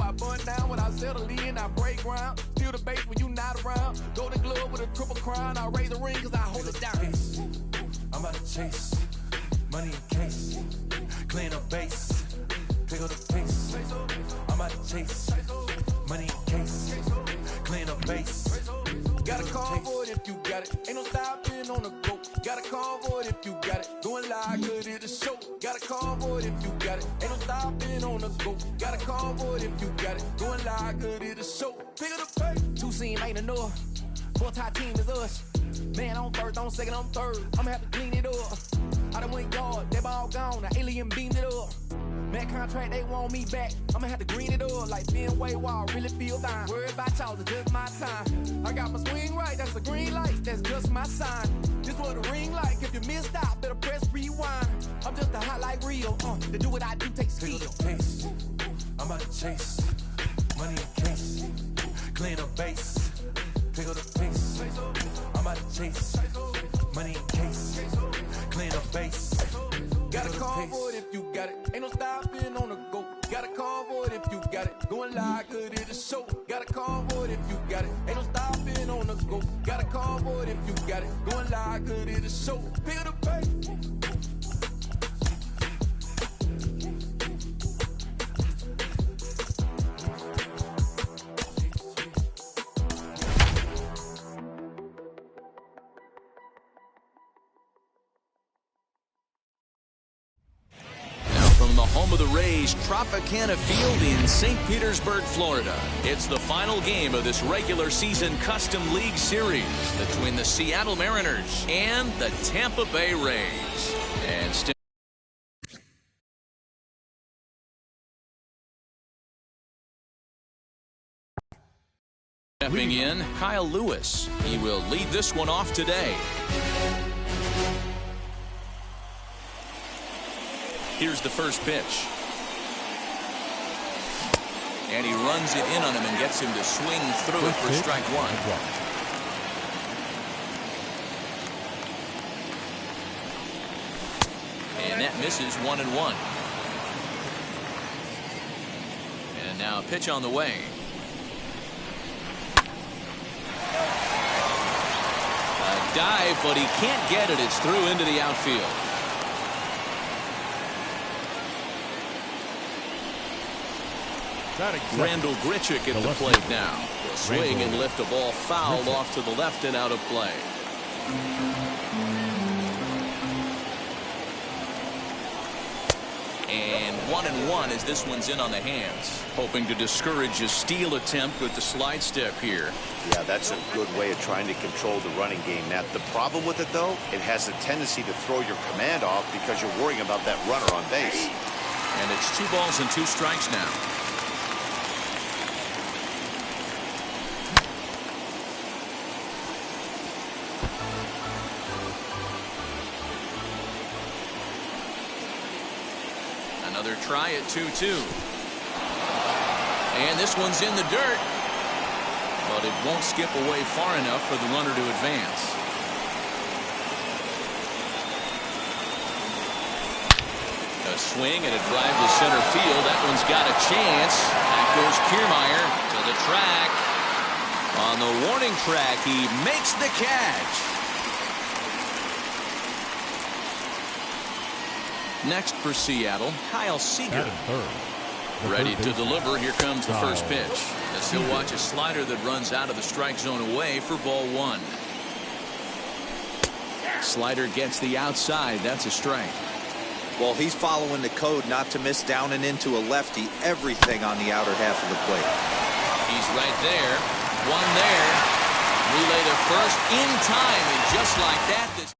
I burn down when I settle in, I break ground. Steal the base when you not around. Golden glove with a triple crown. I raise the ring cause I hold it down. I'm about to chase money in case. Clean up base. Pick up the pace. I'm about to chase money in case. Clean up base. Got a call for it if you got it. Ain't no stopping on the go. Got a call for it if you got it. Going live, good at the show. Got a call for it if you got it. Ain't no stopping on the go. Got a call for it if you got it. Going live, good at the show. Pick up the pace. Two seam ain't enough. Four tie team is us. Man on first, on second, on third. I'ma have to clean it up. I done went yard, they ball gone. The alien beamed it up. Man contract, they want me back. I'ma have to green it up like Ben Way Wall. Really feel fine. Worried about y'all, it's just my time. I got my swing right, that's a green light. That's just my sign. This what a ring like. If you missed out, better press rewind. I'm just a highlight reel. To do what I do takes skill. Pace. I'm about to chase money in case. Clean up base. Pick up the pace. I'm about to chase money in case. Clean up base. Got a call for it if you got it. Ain't no stopping on the go. Got a call for it if you got it. Going live, good at the show. Got a call for it if you got it. Ain't no stopping on the go. Got a call for it if you got it. Going live, good at the show. Pick up the pace. From the home of the Rays, Tropicana Field in St. Petersburg, Florida. It's the final game of this regular season Custom League Series between the Seattle Mariners and the Tampa Bay Rays. And stepping in, Kyle Lewis. He will lead this one off today. Here's the first pitch. And he runs it in on him and gets him to swing through it for strike one. And that misses 1-1. And now a pitch on the way. A dive, but he can't get it. It's through into the outfield. Randall Grichuk at the plate now. He'll swing and lift a ball fouled off to the left and out of play. And 1-1 as this one's in on the hands. Hoping to discourage a steal attempt with the slide step here. Yeah, that's a good way of trying to control the running game, Matt. The problem with it, though, it has a tendency to throw your command off because you're worrying about that runner on base. And it's 2 balls and 2 strikes now. Another try at 2-2. And this one's in the dirt. But it won't skip away far enough for the runner to advance. A swing and a drive to center field. That one's got a chance. Back goes Kiermaier to the track. On the warning track, he makes the catch. Next for Seattle, Kyle Seager. Ready to deliver. Here comes the first pitch. As he'll watch a slider that runs out of the strike zone away for ball 1. Slider gets the outside. That's a strike. Well, he's following the code not to miss down and into a lefty. Everything on the outer half of the plate. He's right there. One there. Relay to first in time. And just like that, this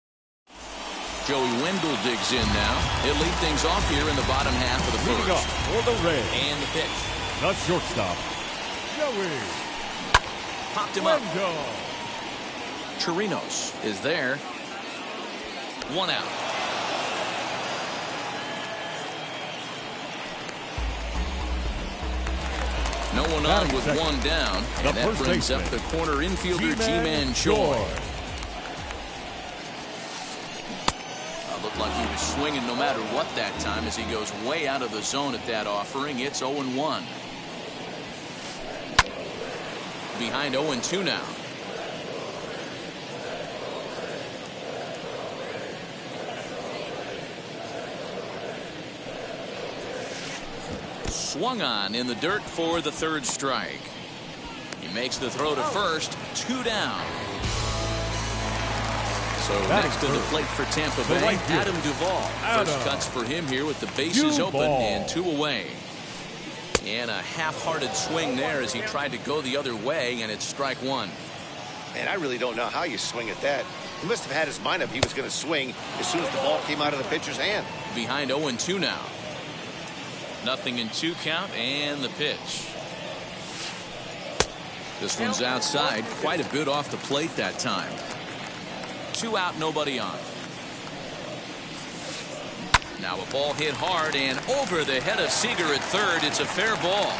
Joey Wendell digs in now. He'll lead things off here in the bottom half of the first. For the Rays. And the pitch. The shortstop, Joey Popped him up. Wendell. Chirinos is there. 1 out. No one on with 1 down. And that brings up the corner infielder Ji-Man Choi. Looked like he was swinging no matter what that time as he goes way out of the zone at that offering. It's 0-1. Behind 0-2 now. Swung on in the dirt for the third strike. He makes the throw to first. 2 down. So next to the plate for Tampa Bay, Adam Duvall. First cuts for him here with the bases open and 2 away. And a half-hearted swing there as he tried to go the other way, and it's strike 1. And I really don't know how you swing at that. He must have had his mind up he was going to swing as soon as the ball came out of the pitcher's hand. Behind 0-2 now. 0-2 count and the pitch. This one's outside, quite a bit off the plate that time. 2 out, nobody on. Now a ball hit hard and over the head of Seager at third. It's a fair ball.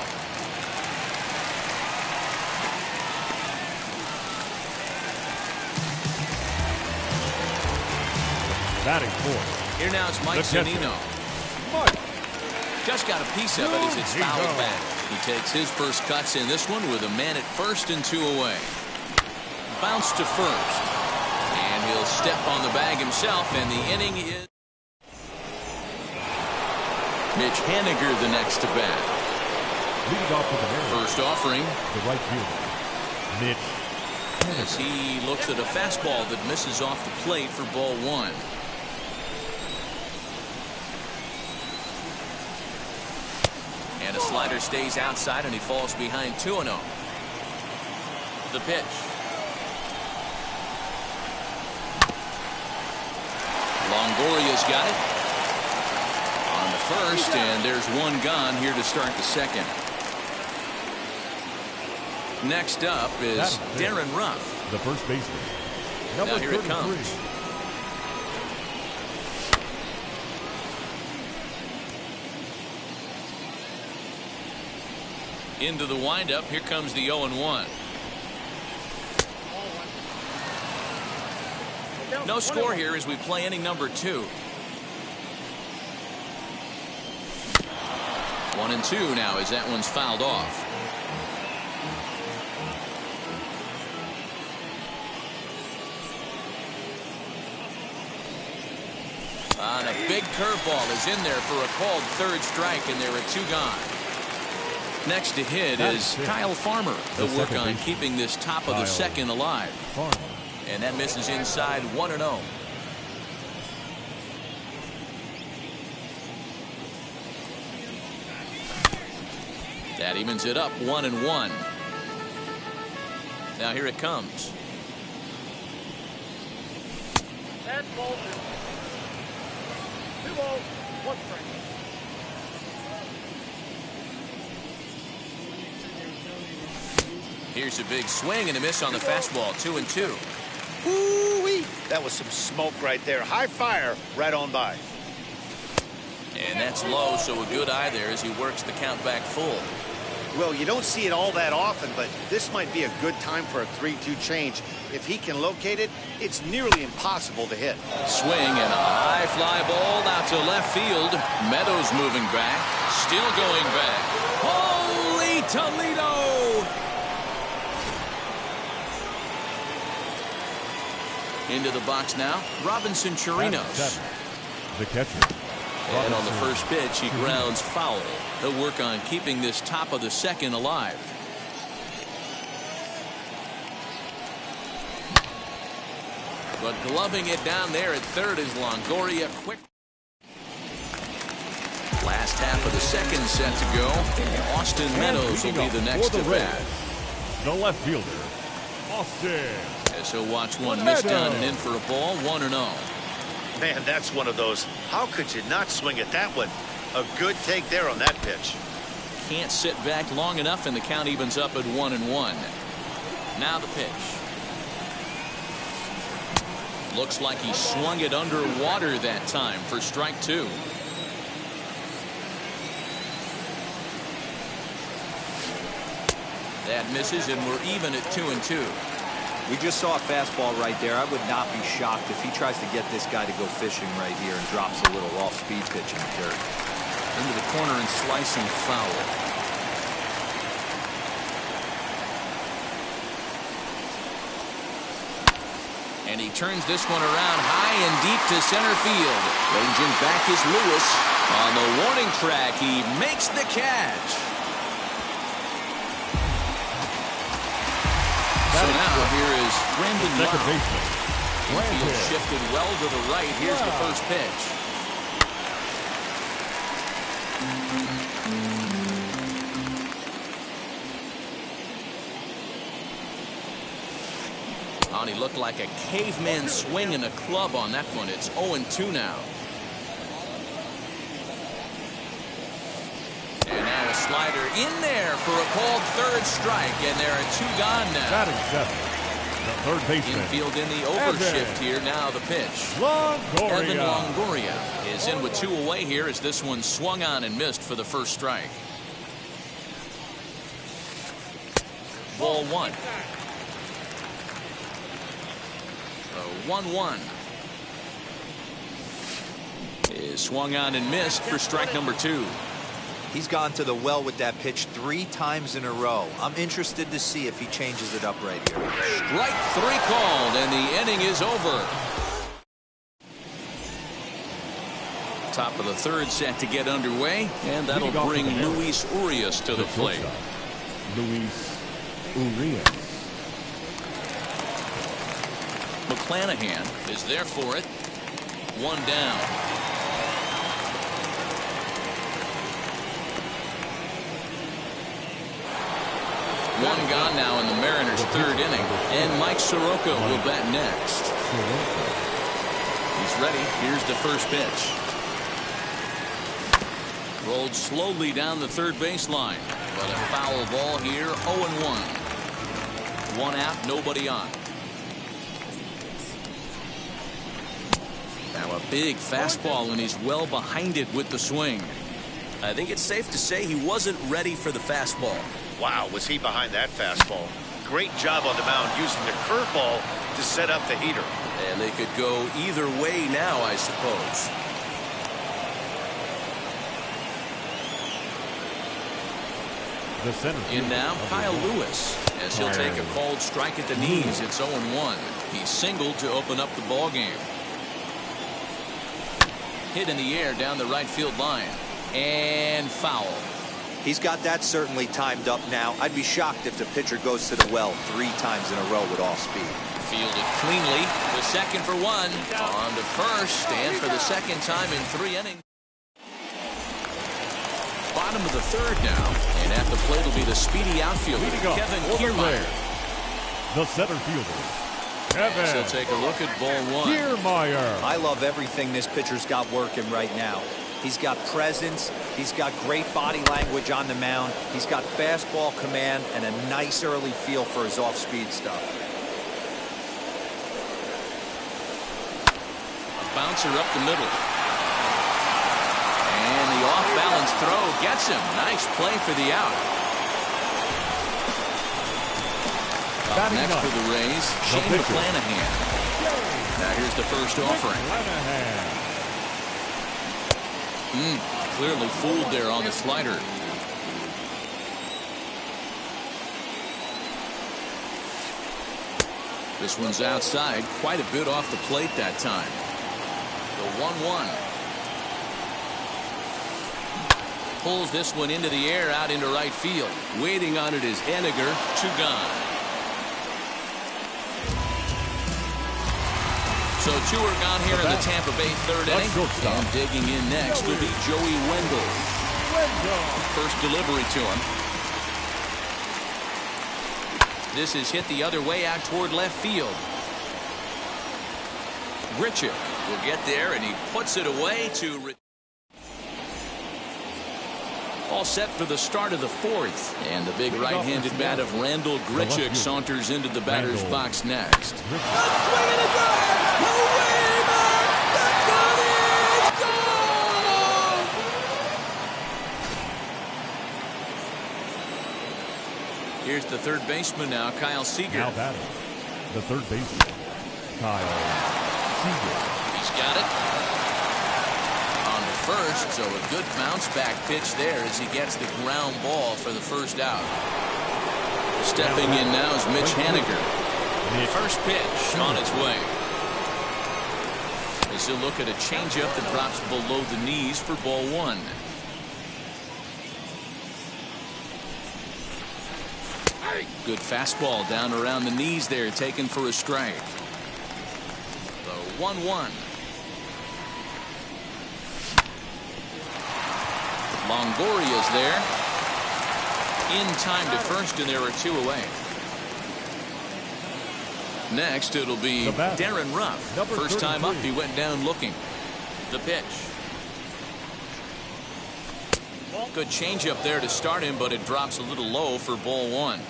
Batting fourth. Here now it's Mike Zunino. Just got a piece of it as it's fouled back. He takes his first cuts in this one with a man at first and 2 away. Bounce to first. And he'll step on the bag himself, and the inning is Mitch Haniger the next to bat. Lead off with the first offering. The right fielder, Mitch Haniger. As he looks at a fastball that misses off the plate for ball 1. And a slider stays outside, and he falls behind 2-0. The pitch. Longoria's got it. On the first, and there's 1 gone here to start the second. Next up is Darren Ruff. The first baseman. Now here it comes. Into the windup. Here comes the 0-1. No score here as we play inning number 2. 1-2 now as that one's fouled off. And a big curveball is in there for a called third strike, and there are 2 gone. Next to hit is Kyle Farmer. He'll work on keeping this top of the second alive. And that misses inside 1-0. That evens it up 1-1. Now here it comes. That's ball 2 balls, 1 strike. Here's a big swing and a miss on the fastball. 2-2. Woo-wee. That was some smoke right there. High fire right on by. And that's low, so a good eye there as he works the count back full. Well, you don't see it all that often, but this might be a good time for a 3-2 change. If he can locate it, it's nearly impossible to hit. Swing and a high fly ball out to left field. Meadows moving back. Still going back. Holy Toledo! Into the box now, Robinson Chirinos. The catcher. And on the first pitch, he grounds foul. He'll work on keeping this top of the second alive. But gloving it down there at third is Longoria. Quick. Last half of the second set to go. Austin Meadows will be the next to bat. The left fielder, Austin. As he'll watch one miss down and in for a ball. 1-0. Man, that's one of those. How could you not swing at that one? A good take there on that pitch. Can't sit back long enough, and the count evens up at 1-1. Now the pitch. Looks like he swung it underwater that time for strike 2. That misses, and we're even at 2-2. We just saw a fastball right there. I would not be shocked if he tries to get this guy to go fishing right here and drops a little off-speed pitch in the dirt. Into the corner and slicing foul. And he turns this one around high and deep to center field. Ranging back is Lewis. On the warning track, he makes the catch. So now here is Brandon second Lowe. baseman. Infield shifted well to the right. Here's the first pitch. He looked like a caveman swinging a club on that one. It's 0-2 now. And now a slider in there for a called third strike, and there are 2 gone now. Batting seventh, the third baseman. Infield in the overshift here. Now the pitch. Longoria. Evan Longoria is in with 2 away here as this one swung on and missed for the first strike. Ball 1. 1-1 is swung on and missed for strike number 2. He's gone to the well with that pitch 3 times in a row. I'm interested to see if he changes it up right here. Strike 3 called, and the inning is over. Top of the third set to get underway, and that'll bring Luis Urias to the plate. Luis Urias. McClanahan is there for it. 1 down. One gone now in the Mariners' 3rd inning, and Mike Soroka will bat next. He's ready. Here's the first pitch. Rolled slowly down the 3rd baseline, but a foul ball here. 0-1. 1 out, nobody on. Now a big fastball, and he's well behind it with the swing. I think it's safe to say he wasn't ready for the fastball. Wow, was he behind that fastball? Great job on the mound using the curveball to set up the heater. And they could go either way now, I suppose. The center in now, Kyle Lewis, as he'll take a called strike at the knees. It's 0-1. He singled to open up the ball game. Hit in the air down the right field line, and foul. He's got that certainly timed up now. I'd be shocked if the pitcher goes to the well 3 times in a row with all speed. Fielded cleanly. The second for 1. On to first, and for the second time in 3 innings. Bottom of the 3rd now, and at the plate will be the speedy outfielder, Kevin Kiermaier. The center fielder, Kevin. So take a look at ball 1. Kiermaier. I love everything this pitcher's got working right now. He's got presence. He's got great body language on the mound. He's got fastball command and a nice early feel for his off-speed stuff. A bouncer up the middle. And the off-balance throw gets him. Nice play for the out. Up next for the Rays, Shane McClanahan. Now here's the first offering. Clearly fooled there on the slider. This one's outside, quite a bit off the plate that time. The 1-1. Pulls this one into the air out into right field. Waiting on it is Henniger. 2 gone. So 2 are gone here in the Tampa Bay 3rd inning. And digging in next will be Joey Wendell. First delivery to him. This is hit the other way out toward left field. Grichuk will get there, and he puts it away to... All set for the start of the 4th. And the big right-handed bat of Randall Grichuk saunters into the batter's box next. Here's the 3rd baseman now, Kyle Seager. Now batting, the 3rd baseman, Kyle Seager. He's got it. On to first, so a good bounce-back pitch there as he gets the ground ball for the first out. Stepping in now is Mitch Haniger. First pitch on its way. as he'll look at a changeup that drops below the knees for ball one. Good fastball down around the knees there, taken for a strike. The 1-1. Longoria's there. In time to first, and there are 2 away. Next, it'll be Darren Ruff. First time up, he went down looking. The pitch. Good changeup there to start him, but it drops a little low for ball one.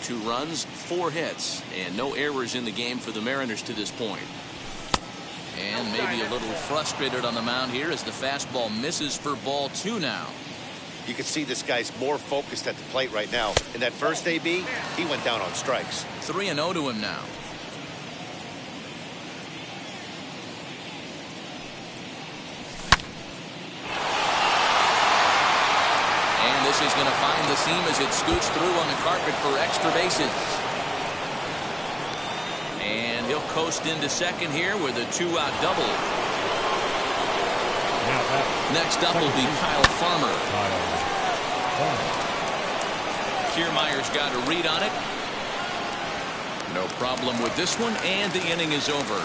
2 runs, 4 hits, and no errors in the game for the Mariners to this point. And maybe a little frustrated on the mound here as the fastball misses for ball 2 now. You can see this guy's more focused at the plate right now. In that first AB, he went down on strikes. 3-0 to him now. And this is going to find the seam as it scoots through on the carpet for extra bases. And he'll coast into second here with a 2-out double. Next up will be Kyle Farmer. Kiermaier's got a read on it. No problem with this one, and the inning is over.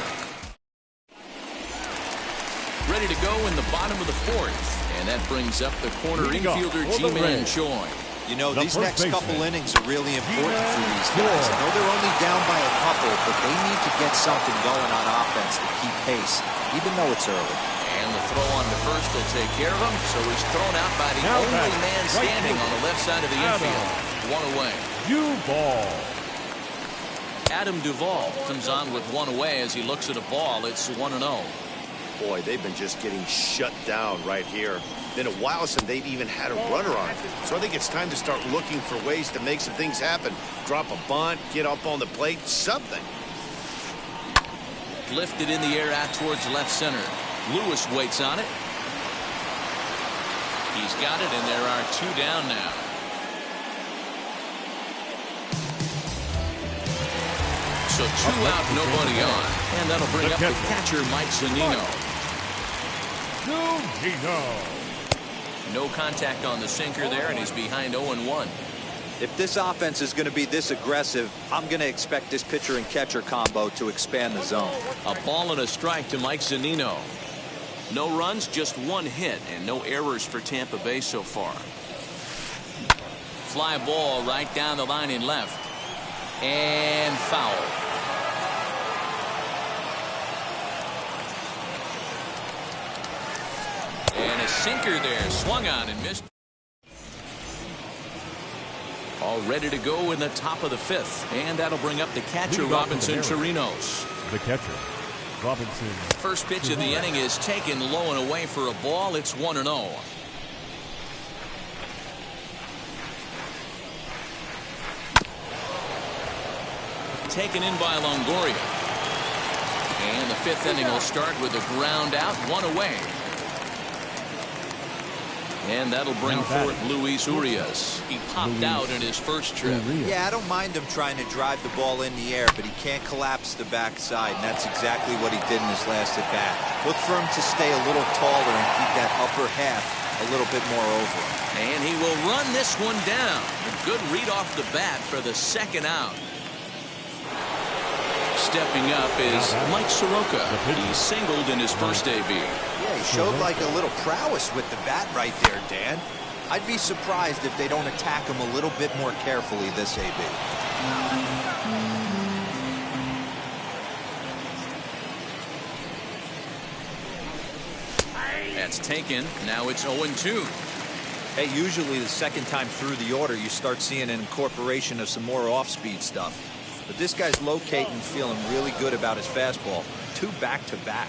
Ready to go in the bottom of the 4th, and that brings up the corner infielder Ji-Man Choi. You know, these next couple innings are really important for these guys. I know they're only down by a couple, but they need to get something going on offense to keep pace, even though it's early. And the throw on to first will take care of him, so he's thrown out by the only man standing on the left side of the infield. 1 away. Duvall. Adam Duvall comes on with 1 away as he looks at a ball. It's 1-0. Boy, they've been just getting shut down right here. Been a while since they've even had a runner on. So I think it's time to start looking for ways to make some things happen. Drop a bunt, get up on the plate, something. Lifted in the air out towards left center. Lewis waits on it. He's got it, and there are 2 down now. So 2 out, nobody on. And that'll bring up the catcher, Mike Zunino. No contact on the sinker there, and he's behind 0-1. If this offense is going to be this aggressive, I'm going to expect this pitcher and catcher combo to expand the zone. A ball and a strike to Mike Zunino. No runs, just 1 hit, and no errors for Tampa Bay so far. Fly ball right down the line in left. And foul. And a sinker there, swung on and missed. All ready to go in the top of the 5th, and that'll bring up the catcher, Robinson Chirinos. The catcher, Robinson. First pitch of the inning is taken low and away for a ball. It's 1-0. Taken in by Longoria. And the 5th inning will start with a ground out, 1 away. And that'll bring forth Luis Urias. He popped out in his first trip. Yeah, I don't mind him trying to drive the ball in the air, but he can't collapse the backside, and that's exactly what he did in his last at bat. Look for him to stay a little taller and keep that upper half a little bit more over. And he will run this one down. A good read off the bat for the 2nd out. Stepping up is Mike Soroka. He singled in his first AB. Yeah, he showed like a little prowess with the bat right there, Dan. I'd be surprised if they don't attack him a little bit more carefully this AB. That's taken. Now it's 0-2. Hey, usually the second time through the order, you start seeing an incorporation of some more off-speed stuff. But this guy's locating, feeling really good about his fastball. 2 back-to-back.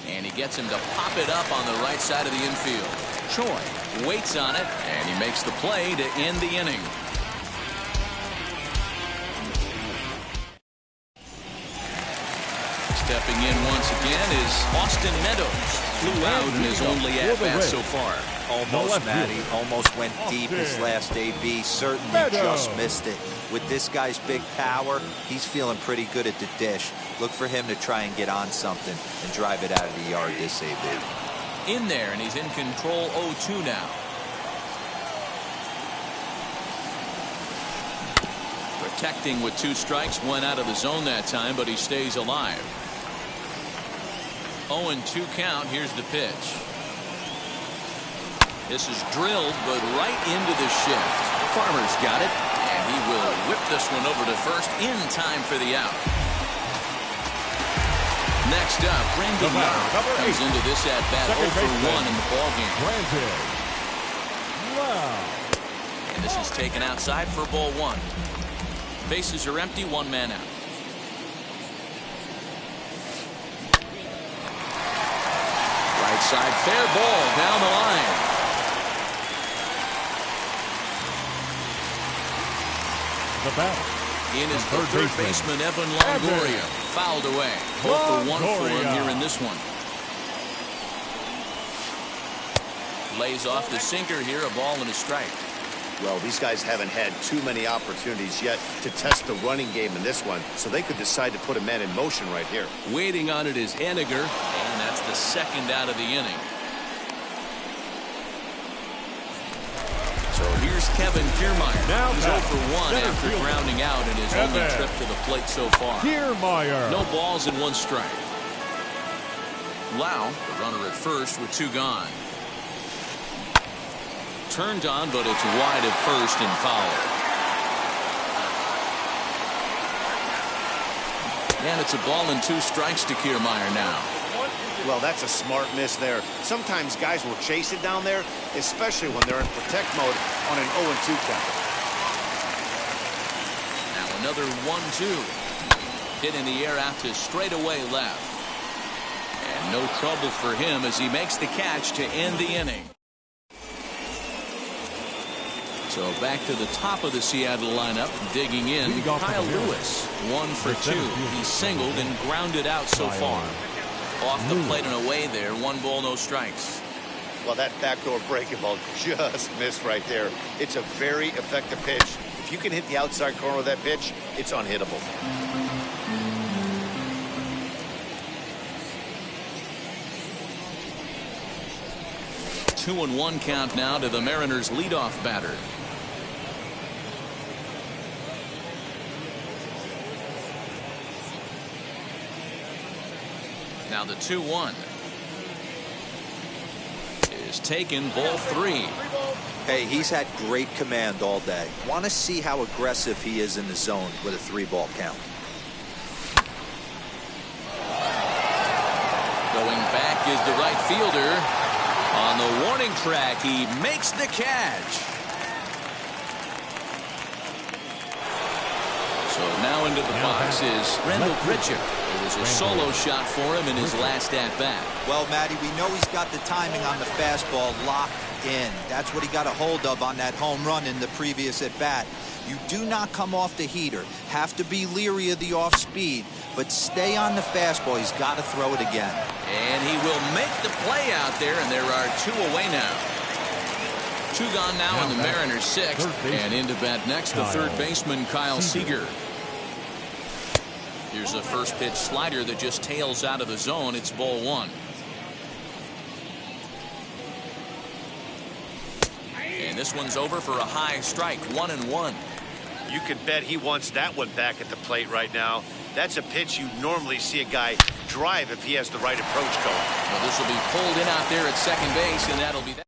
And he gets him to pop it up on the right side of the infield. Choi waits on it, and he makes the play to end the inning. Stepping in once again is Austin Meadows. Flew out in his only at-bat so far. Almost, Matty. Almost went deep his last AB. Certainly just missed it. With this guy's big power, he's feeling pretty good at the dish. Look for him to try and get on something and drive it out of the yard this AB. In there, and he's in control 0-2 now. Protecting with 2 strikes, went out of the zone that time, but he stays alive. 0-2 count. Here's the pitch. This is drilled, but right into the shift. Farmer's got it, and he will whip this one over to first in time for the out. Next up, Brandon comes into this at bat 0 for 1 in the ballgame. And this is taken outside for ball 1. Bases are empty, 1 man out. Right side, fair ball down the line. The batter. In is the third baseman, Evan Longoria. Fouled away. 0 for 1 for him here in this one. Lays off the sinker here, a ball and a strike. Well, these guys haven't had too many opportunities yet to test the running game in this one, so they could decide to put a man in motion right here. Waiting on it is Henniger, and that's the second out of the inning. So here's Kevin Kiermaier. Now he's 0 for 1 after grounding out in his only trip to the plate so far. Kiermaier. No balls and 1 strike. Lau, the runner at first with 2 gone. Turned on, but it's wide at first and foul. And it's a ball and 2 strikes to Kiermaier now. Well, that's a smart miss there. Sometimes guys will chase it down there, especially when they're in protect mode on an 0-2 count. Now another 1-2. Hit in the air out to straightaway left. And no trouble for him as he makes the catch to end the inning. So back to the top of the Seattle lineup, digging in, Kyle Lewis, 1 for 2. He singled and grounded out so far. Off the plate and away there, 1 ball, no strikes. Well, that backdoor breaking ball just missed right there. It's a very effective pitch. If you can hit the outside corner of that pitch, it's unhittable. Two and 1 count now to the Mariners' leadoff batter. Now the 2-1 is taken, ball 3. Hey, he's had great command all day. Want to see how aggressive he is in the zone with a 3-ball count. Going back is the right fielder. On the warning track, he makes the catch. So now into the box is Randall Pritchard. It was a solo shot for him in his last at-bat. Well, Matty, we know he's got the timing on the fastball locked in. That's what he got a hold of on that home run in the previous at-bat. You do not come off the heater. Have to be leery of the off-speed, but stay on the fastball. He's got to throw it again. And he will make the play out there, and there are 2 away now. 2 gone now in the Mariners' 6th, and into bat next, the third baseman, Kyle Seager. Here's a first pitch slider that just tails out of the zone. It's ball 1. And this one's over for a high strike, 1-1. You can bet he wants that one back at the plate right now. That's a pitch you normally see a guy drive if he has the right approach going. Well, this will be pulled in out there at second base, and that'll be that.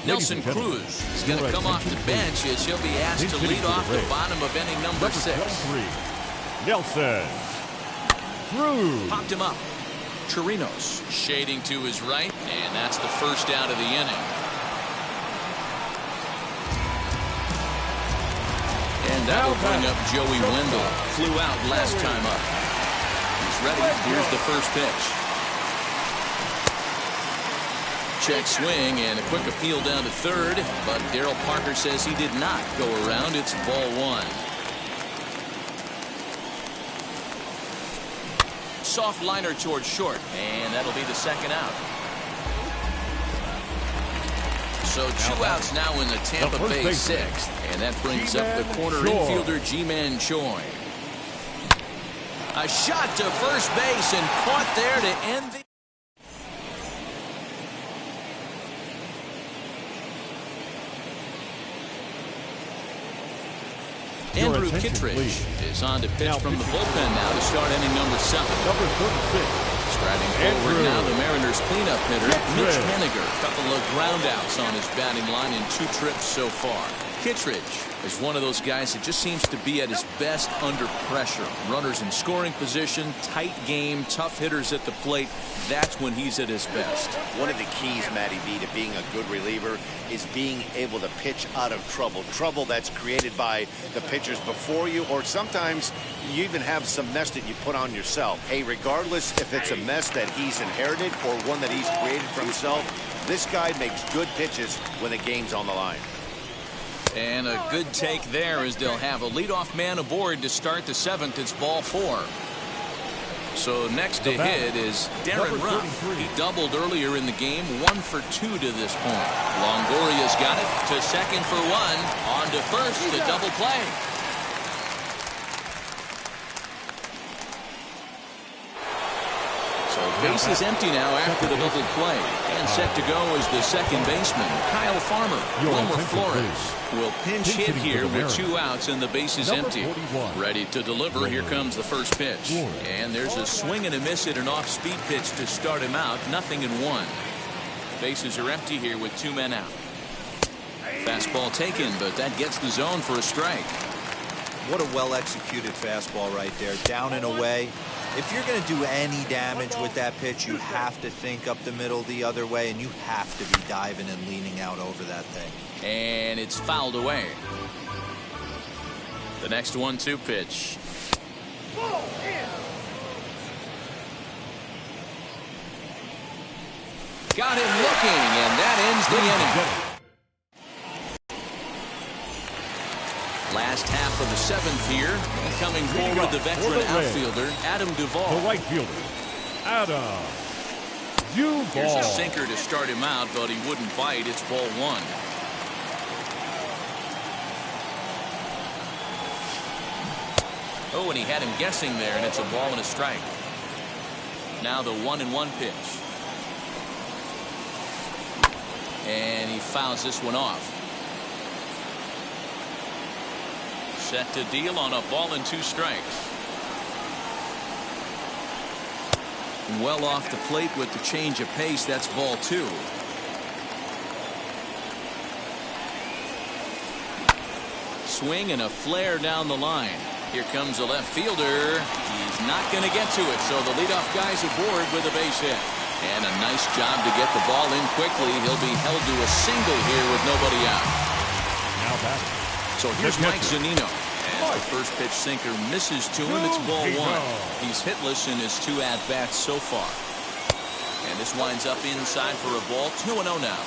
Nelson Cruz is going to come off the bench as he'll be asked to lead off the bottom of inning number 6. Nelson Cruz. Popped him up. Chirinos shading to his right, and that's the first out of the inning. And that'll bring up Joey Wendell. Flew out last time up. He's ready. Here's the first pitch. check swing and a quick appeal down to third, but Darryl Parker says he did not go around. It's ball one. Soft liner towards short, and that'll be the second out. So 2 outs now in the Tampa Bay sixth, and that brings up the corner infielder Ji-Man Choi. A shot to first base and caught there to end the... Andrew Kittredge is on to pitch from the bullpen now to start inning number 7. Number 36. Striding forward now, the Mariners cleanup hitter, Mitch Haniger. A couple of groundouts on his batting line in 2 trips so far. Kittredge is one of those guys that just seems to be at his best under pressure. Runners in scoring position, tight game, tough hitters at the plate. That's when he's at his best. One of the keys, Matty V, to being a good reliever is being able to pitch out of trouble. Trouble that's created by the pitchers before you, or sometimes you even have some mess that you put on yourself. Hey, regardless if it's a mess that he's inherited or one that he's created for himself, this guy makes good pitches when the game's on the line. And a good take there as they'll have a leadoff man aboard to start the 7th. It's ball 4. So next to hit is Darren Ruff. He doubled earlier in the game, 1 for 2 to this point. Longoria's got it to second for 1. On to first, the double play. So base is empty now after the double play. And set to go is the second baseman, Kyle Farmer. Wilmer Flores will pinch hit here with 2 outs and the base is empty. Ready to deliver. Here comes the first pitch. And there's a swing and a miss at an off-speed pitch to start him out. 0-1. Bases are empty here with 2 men out. Fastball taken, but that gets the zone for a strike. What a well-executed fastball right there. Down and away. If you're going to do any damage with that pitch, you have to think up the middle the other way, and you have to be diving and leaning out over that thing. And it's fouled away. The next 1-2 pitch. Got him looking, and that ends the inning. Last half of the 7th here. Coming forward, the veteran outfielder, Adam Duvall. The right fielder, Adam Duvall. Here's a sinker to start him out, but he wouldn't bite. It's ball 1. Oh, and he had him guessing there, and it's a ball and a strike. Now the 1-1 pitch. And he fouls this one off. Set to deal on a ball and 2 strikes. Well off the plate with the change of pace. That's ball 2. Swing and a flare down the line. Here comes the left fielder. He's not going to get to it, so the leadoff guy's aboard with a base hit. And a nice job to get the ball in quickly. He'll be held to a single here with nobody out. Now back. So here's Mike Zunino. As the first pitch sinker misses to him, it's ball 1. He's hitless in his 2 at-bats so far. And this winds up inside for a ball. 2-0 now.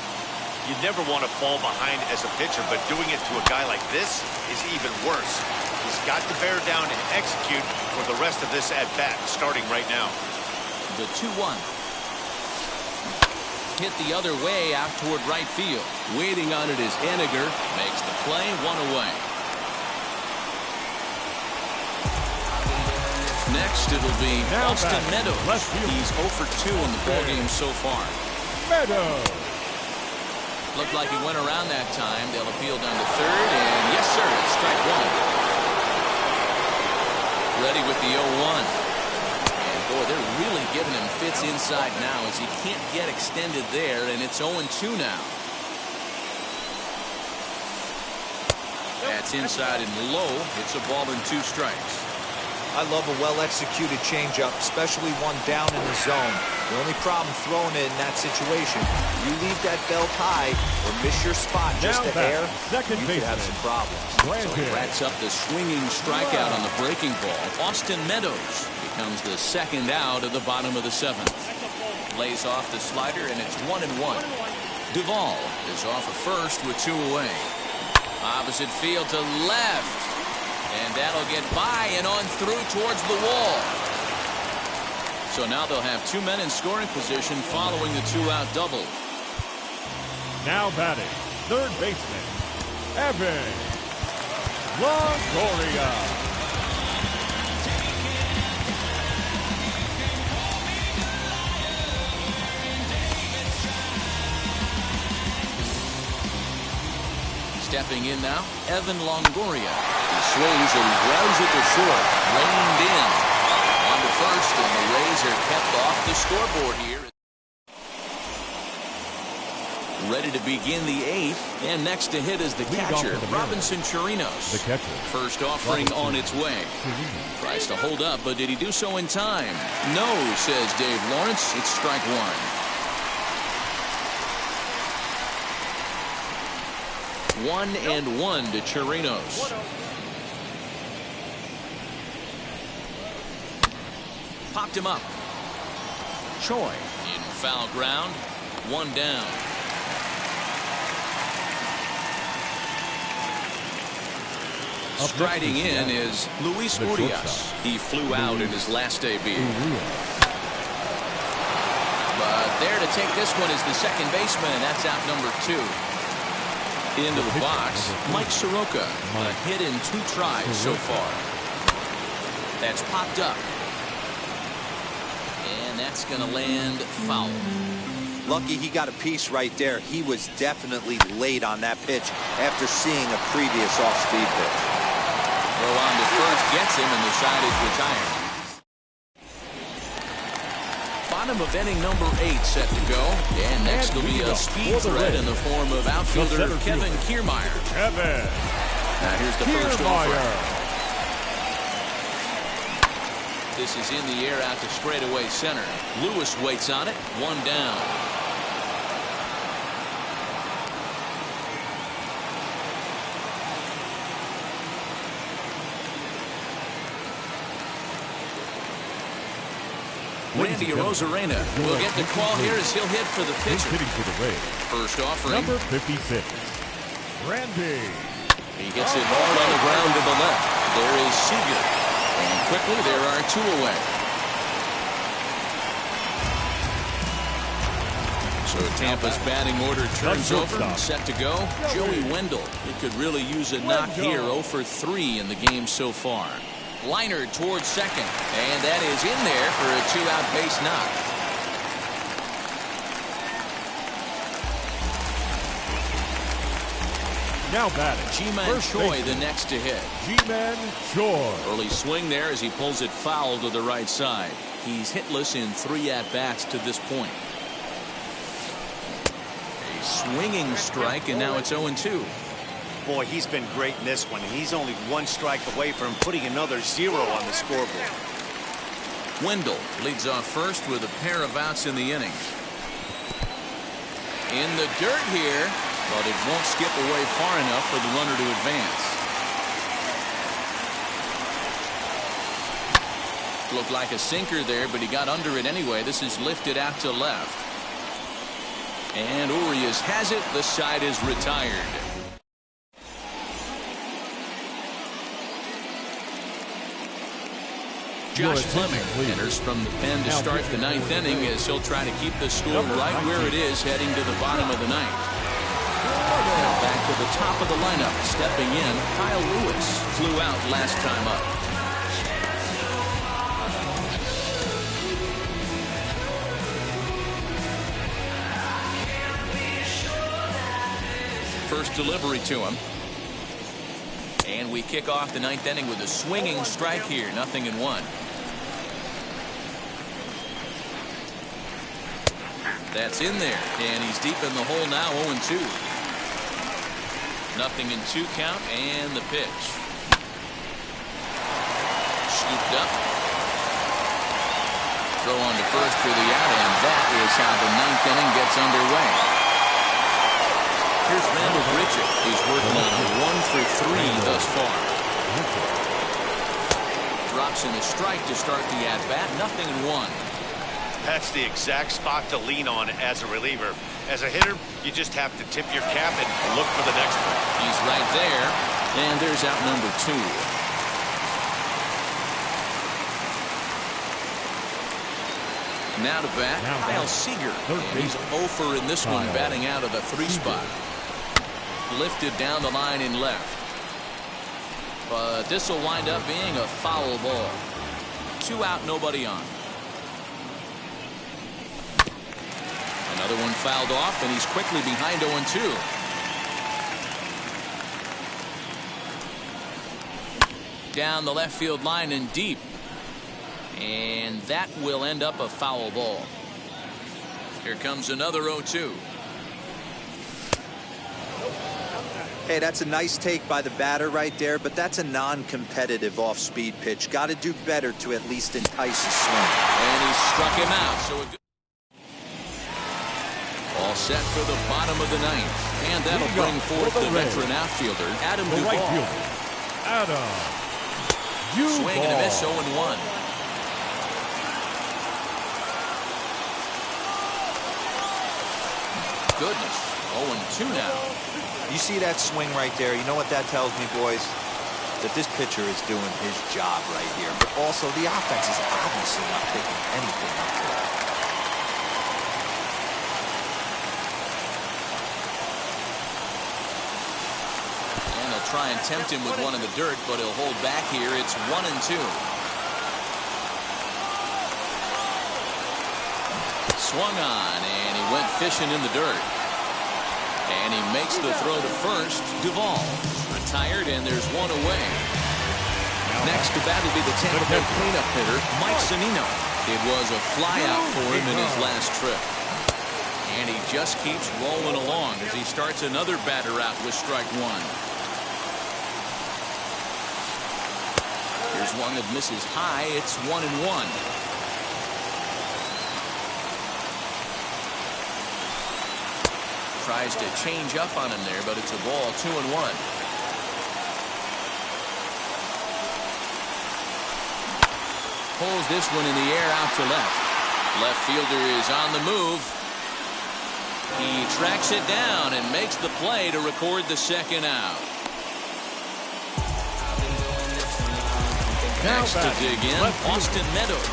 You never want to fall behind as a pitcher, but doing it to a guy like this is even worse. He's got to bear down and execute for the rest of this at-bat, starting right now. The 2-1. Hit the other way out toward right field. Waiting on it is Haniger. Makes the play, 1 away. Next, it'll be Austin Meadows. He's 0 for 2 in the ballgame so far. Meadows. Looked like he went around that time. They'll appeal down to third, and yes, sir, it's strike 1. Ready with the 0-1. And boy, they're really giving him fits inside now as he can't get extended there, and it's 0-2 now. That's inside and low. It's a ball and 2 strikes. I love a well-executed changeup, especially one down in the zone. The only problem throwing it in that situation, you leave that belt high or miss your spot just a hair, you could have some problems. So he racks up the swinging strikeout on the breaking ball. Austin Meadows becomes the second out of the bottom of the 7th. Lays off the slider, and it's 1-1. Duvall is off at first with 2 away. Opposite field to left. And that'll get by and on through towards the wall. So now they'll have 2 men in scoring position following the 2-out double. Now batting, third baseman, Evan Longoria. Stepping in now, Evan Longoria. He swings and grounds it to short. Reined in. On to first, and the Rays are kept off the scoreboard here. Ready to begin the 8th, and next to hit is the catcher, Robinson Chirinos. The catcher. First offering on its way. Tries to hold up, but did he do so in time? No, says Dave Lawrence. It's strike 1. 1-1 to Chirinos. Popped him up. Choi in foul ground. 1 down. Striding in is Luis Urias. He flew out in his last debut. But there to take this one is the second baseman, and that's out number 2. Into the box, Mike Soroka. A hit in 2 tries so far. That's popped up. And that's going to land foul. Lucky he got a piece right there. He was definitely late on that pitch after seeing a previous off-speed pitch. Throw on to first gets him, and the side is retired. Bottom of inning number 8 set to go. And next will be a speed threat in the form of outfielder Kevin Kiermaier. Now here's the first offer. This is in the air out to straightaway center. Lewis waits on it. 1 down. Randy Arozarena will get the call here as he'll hit for the pitcher. Hitting for the Rays. First offering. Number 56, Randy. He gets it hard on the ground to the left. There is Seager. And quickly there are 2 away. So Tampa's batting order turns over. Set to go. Joey Wendell. He could really use a knock here. 0 for 3 in the game so far. Liner towards second, and that is in there for a 2-out base knock. Now batting, Ji-Man Choi the next to hit. Ji-Man Choi. Early swing there as he pulls it foul to the right side. He's hitless in 3 at-bats to this point. A swinging strike, and now it's 0-2. Boy, he's been great in this one. He's only 1 strike away from putting another 0 on the scoreboard. Wendell leads off first with a pair of outs in the inning. In the dirt here, but it won't skip away far enough for the runner to advance. Looked like a sinker there, but he got under it anyway. This is lifted out to left. And Urias has it. The side is retired. Josh Fleming enters from the pen to start the 9th inning as he'll try to keep the score right where it is heading to the bottom of the 9th. Now back to the top of the lineup. Stepping in, Kyle Lewis flew out last time up. First delivery to him. And we kick off the 9th inning with a swinging strike here. 0-1. That's in there, and he's deep in the hole now. 0-2. 0-2 count, and the pitch. Scooped up. Throw on to first for the out, and that is how the 9th inning gets underway. Here's Randall Grichuk. He's working on 1 for 3 thus far. Drops in a strike to start the at-bat. 0-1. That's the exact spot to lean on as a reliever. As a hitter, you just have to tip your cap and look for the next one. He's right there, and there's out number 2. Now to bat, Kyle Seager. And he's 0 in this one, batting out of the 3 spot. Lifted down the line in left. But this will wind up being a foul ball. 2 out, nobody on. Another one fouled off, and he's quickly behind 0-2. Down the left field line and deep. And that will end up a foul ball. Here comes another 0-2. Hey, that's a nice take by the batter right there, but that's a non-competitive off-speed pitch. Got to do better to at least entice a swing. And he struck him out. So a good all set for the bottom of the 9th. And that'll bring forth the veteran outfielder, Adam Duvall. Right fielder, Adam Duvall. Swing and a miss, 0-1. Goodness, 0-2 now. You see that swing right there? You know what that tells me, boys? That this pitcher is doing his job right here. But also, the offense is obviously not picking anything up today. And they'll try and tempt him with one in the dirt, but he'll hold back here. It's 1-2. Swung on, and he went fishing in the dirt. And he makes the throw to first. Duvall retired, and there's one away. Next to bat will be the Tampa Bay cleanup hitter, Mike Zunino. It was a flyout for him in his last trip. And he just keeps rolling along as he starts another batter out with strike 1. Here's one that misses high. It's 1-1. Tries to change up on him there, but it's a ball. 2-1. Pulls this one in the air out to left. Left fielder is on the move. He tracks it down and makes the play to record the second out. Next to dig in, Austin Meadows.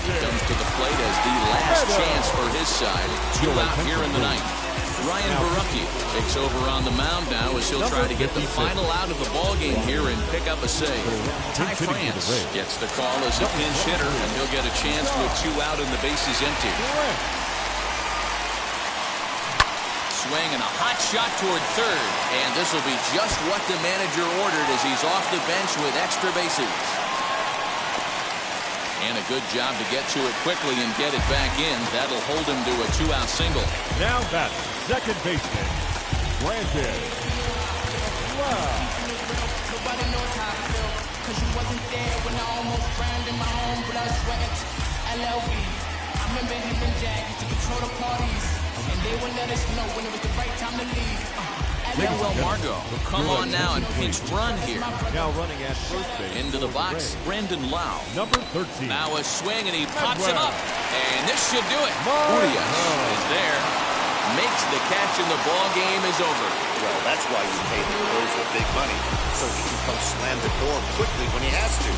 He comes to the plate as the last chance for his side. 2 out here in the 9th. Ryan Barucki takes over on the mound now as he'll try to get the final out of the ballgame here and pick up a save. Ty France gets the call as a pinch hitter, and he'll get a chance with 2 out and the bases empty. Swing and a hot shot toward third, and this will be just what the manager ordered as he's off the bench with extra bases. And a good job to get to it quickly and get it back in. That'll hold him to a 2-out single. Now batting, second baseman, Brandon Lowe. Nobody knows how I feel, 'cause you wasn't there when I almost drowned in my own blood, sweat, LLB. I remember him and Jack used to control the parties, and they would let us know when it was the right time to leave. Manuel Margot will come on now and pinch run here. Now running at first base. Into the box, Brandon Lowe. Number 13. Now a swing, and he pops him up. And this should do it. Margot Urias is there. Makes the catch, and the ball game is over. Well, that's why you pay the closer big money, so he can come slam the door quickly when he has to.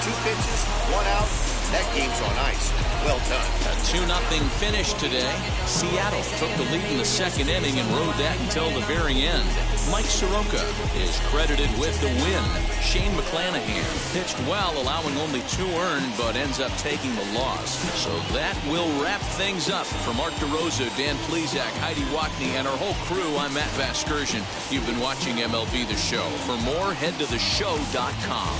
2 pitches, 1 out. That game's on ice. Well done. A 2-0 finish today. Seattle took the lead in the second inning and rode that until the very end. Mike Soroka is credited with the win. Shane McClanahan pitched well, allowing only 2 earned, but ends up taking the loss. So that will wrap things up. For Mark DeRosa, Dan Plesac, Heidi Watney, and our whole crew, I'm Matt Vasgersian. You've been watching MLB The Show. For more, head to theshow.com.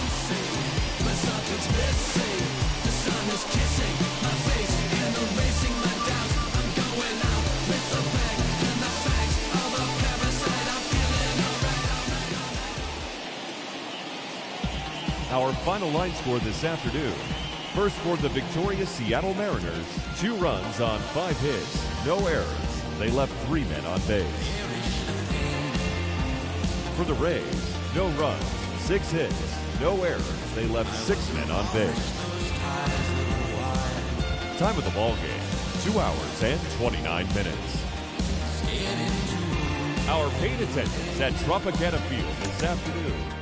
Our final line score this afternoon. First for the victorious Seattle Mariners, 2 runs on 5 hits, no errors. They left 3 men on base. For the Rays, no runs, 6 hits, no errors. They left 6 men on base. Time of the ball game, 2 hours and 29 minutes. Our paid attendance at Tropicana Field this afternoon